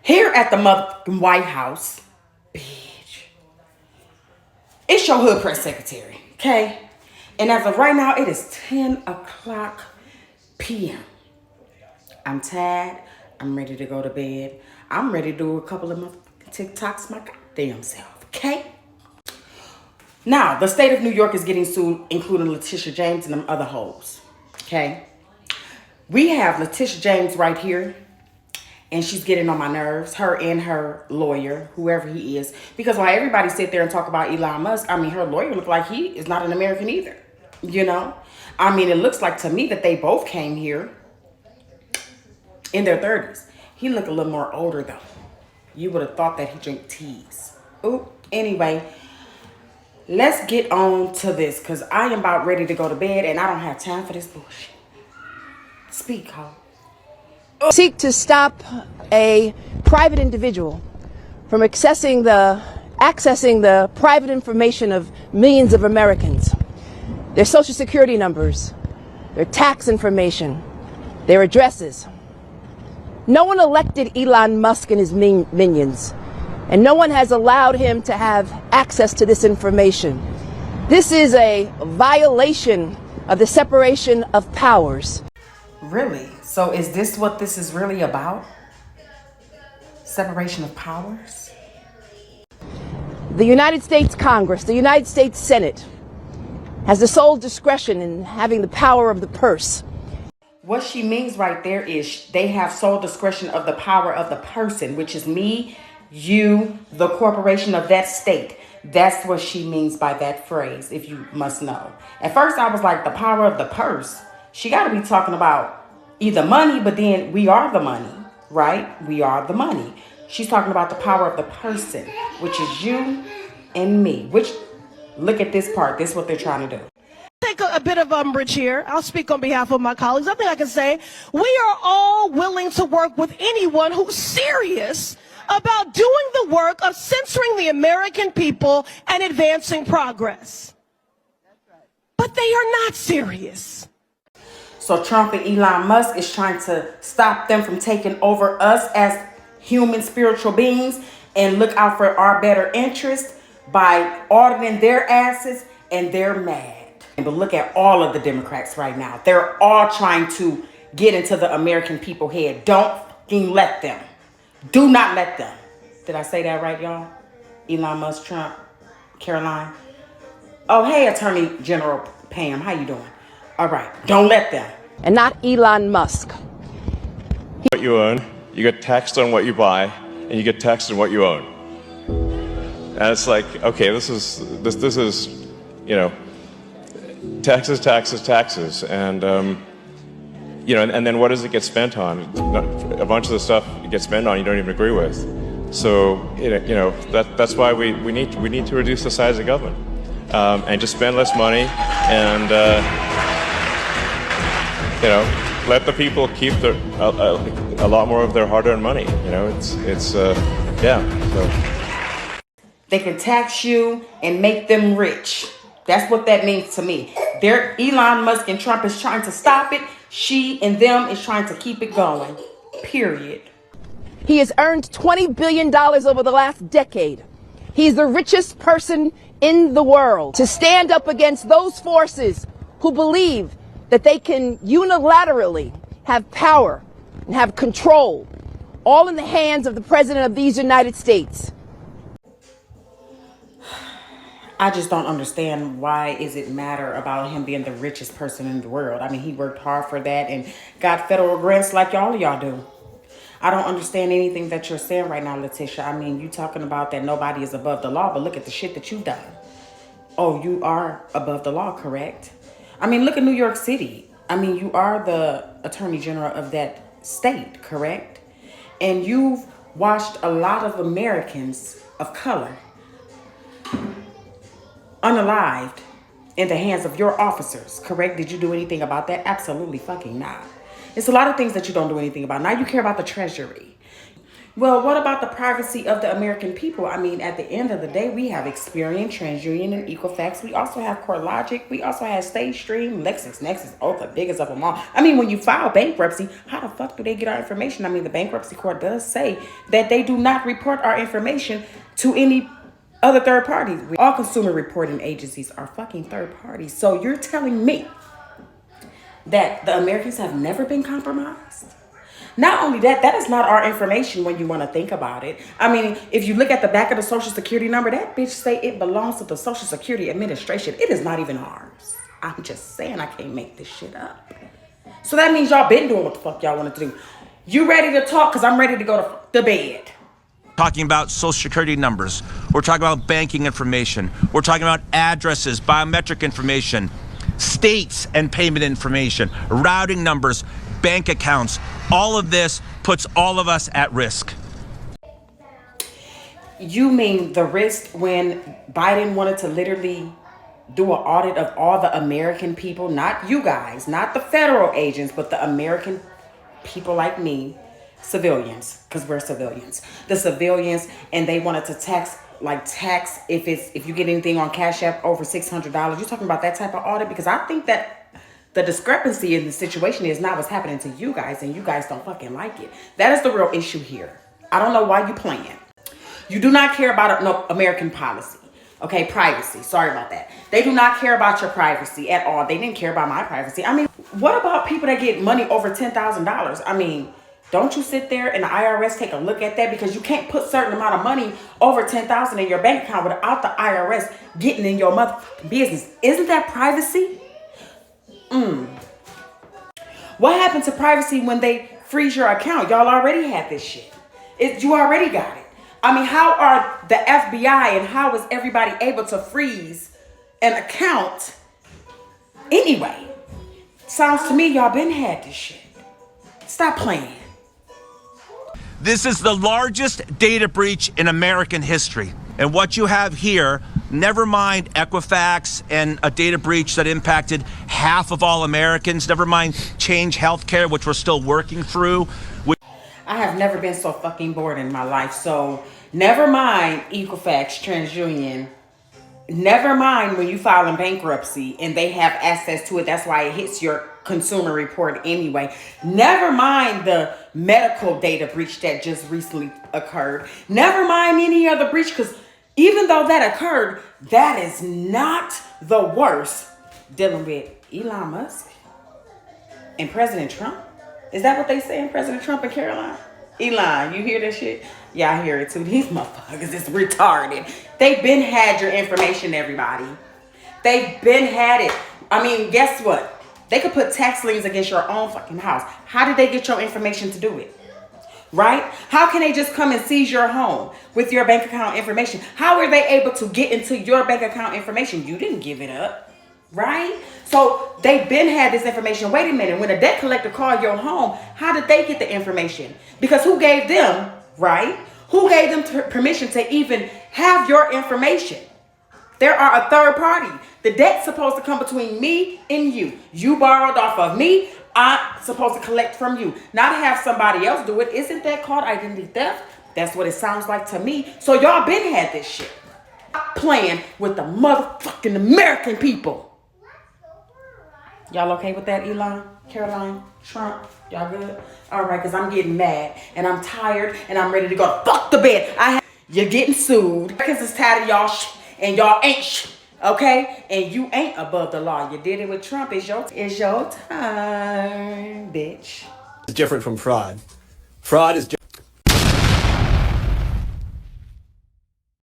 Here at the motherfucking White House, bitch, it's your hood press secretary, okay? And as of right now, it is 10 o'clock p.m. I'm tired. I'm ready to go to bed. I'm ready to do a couple of motherfucking TikToks my goddamn self, okay? Now, the state of New York is getting sued, including Letitia James and them other hoes, okay? We have Letitia James right here. And she's getting on my nerves, her and her lawyer, whoever he is. Because while everybody sit there and talk about Elon Musk, I mean, her lawyer look like he is not an American either, you know? I mean, it looks like to me that they both came here in their 30s. He look a little more older, though. You would have thought that he drank teas. Ooh, anyway, let's get on to this, because I am about ready to go to bed, and I don't have time for this bullshit. Speak, ho. Seek to stop a private individual from accessing the private information of millions of Americans, their social security numbers, their tax information, their addresses. No one elected Elon Musk and his minions, and no one has allowed him to have access to this information. This is a violation of the separation of powers. Really? So is this what this is really about? Separation of powers? The United States Congress, the United States Senate, has the sole discretion in having the power of the purse. What she means right there is they have sole discretion of the power of the person, which is me, you, the corporation of that state. That's what she means by that phrase, if you must know. At first I was like, the power of the purse. She got to be talking about either money, but then we are the money, right? We are the money. She's talking about the power of the person, which is you and me. Which, look at this part. This is what they're trying to do. Take a bit of umbrage here. I'll speak on behalf of my colleagues. I think I can say we are all willing to work with anyone who's serious about doing the work of censoring the American people and advancing progress. But they are not serious. So Trump and Elon Musk is trying to stop them from taking over us as human spiritual beings and look out for our better interest by auditing their asses, and they're mad. But look at all of the Democrats right now. They're all trying to get into the American people head. Don't fucking let them. Do not let them. Did I say that right, y'all? Elon Musk, Trump, Caroline. Oh, hey, Attorney General Pam. How you doing? All right. Don't let them. And not Elon Musk. What you own, you get taxed on what you buy, and you get taxed on what you own. And it's like, okay, this is you know, taxes, and you know, and then what does it get spent on? A bunch of the stuff it gets spent on you don't even agree with. So you know that's why we need to reduce the size of government and just spend less money and you know, let the people keep a lot more of their hard-earned money. You know, it's yeah. So they can tax you and make them rich. That's what that means to me. Elon Musk and Trump is trying to stop it. She and them is trying to keep it going. Period. He has earned $20 billion over the last decade. He's the richest person in the world. To stand up against those forces who believe that they can unilaterally have power and have control, all in the hands of the President of these United States. I just don't understand why is it matter about him being the richest person in the world. I mean, he worked hard for that and got federal grants like all of y'all do. I don't understand anything that you're saying right now, Letitia. I mean, you talking about that nobody is above the law, but look at the shit that you've done. Oh, you are above the law, correct? I mean, look at New York City. I mean, you are the Attorney General of that state, correct? And you've watched a lot of Americans of color unalived in the hands of your officers, correct? Did you do anything about that? Absolutely fucking not. It's a lot of things that you don't do anything about. Now you care about the Treasury. Well, what about the privacy of the American people? I mean, at the end of the day, we have Experian, TransUnion, and Equifax. We also have CoreLogic. We also have StateStream, LexisNexis, the biggest of them all. I mean, when you file bankruptcy, how the fuck do they get our information? I mean, the bankruptcy court does say that they do not report our information to any other third parties. All consumer reporting agencies are fucking third parties. So you're telling me that the Americans have never been compromised? Not only that, that is not our information when you want to think about it. I mean, if you look at the back of the Social Security number, that bitch say it belongs to the Social Security Administration. It is not even ours. I'm just saying, I can't make this shit up. So that means y'all been doing what the fuck y'all wanted to do. You ready to talk? Because I'm ready to go to bed. Talking about Social Security numbers. We're talking about banking information. We're talking about addresses, biometric information, states and payment information, routing numbers, bank accounts. All of this puts all of us at risk. You mean the risk when Biden wanted to literally do an audit of all the American people, not you guys, not the federal agents, but the American people like me, civilians, because we're civilians, the civilians, and they wanted to tax if you get anything on Cash App over $600. You're talking about that type of audit? Because I think that the discrepancy in the situation is not what's happening to you guys, and you guys don't fucking like it. That is the real issue here. I don't know why you playing. You do not care about no American policy. Okay, privacy. Sorry about that. They do not care about your privacy at all. They didn't care about my privacy. I mean, what about people that get money over $10,000? I mean, don't you sit there and the IRS take a look at that? Because you can't put certain amount of money over $10,000 in your bank account without the IRS getting in your motherfucking business. Isn't that privacy? What happened to privacy when they freeze your account? Y'all already had this shit. You already got it. I mean, how are the FBI and how is everybody able to freeze an account anyway? Sounds to me y'all been had this shit. Stop playing. This is the largest data breach in American history. And what you have here, never mind Equifax and a data breach that impacted half of all Americans, never mind Change Healthcare, which we're still working through. I have never been so fucking bored in my life. So never mind Equifax, TransUnion. Never mind when you file in bankruptcy and they have access to it. That's why it hits your consumer report anyway. Never mind the medical data breach that just recently occurred. Never mind any other breach, because even though that occurred, that is not the worst dealing with Elon Musk and President Trump. Is that what they say in President Trump and Caroline? Elon, you hear that shit? Yeah, I hear it too. These motherfuckers is retarded. They've been had your information, everybody. They've been had it. I mean, guess what? They could put tax liens against your own fucking house. How did they get your information to do it? Right? How can they just come and seize your home with your bank account information? How are they able to get into your bank account information? You didn't give it up. Right? So they've been had this information. Wait a minute. When a debt collector called your home, how did they get the information? Because who gave them, right? Who gave them permission to even have your information? There are a third party. The debt's supposed to come between me and you. You borrowed off of me. I'm supposed to collect from you. Not have somebody else do it. Isn't that called identity theft? That's what it sounds like to me. So y'all been had this shit. Stop playing with the motherfucking American people. Y'all okay with that, Elon, Caroline, Trump? Y'all good? All right, because I'm getting mad and I'm tired and I'm ready to go fuck the bed. You're getting sued. Because it's tired of y'all and y'all ain't okay? And you ain't above the law. You did it with Trump. It's your time, bitch. It's different from fraud. Fraud is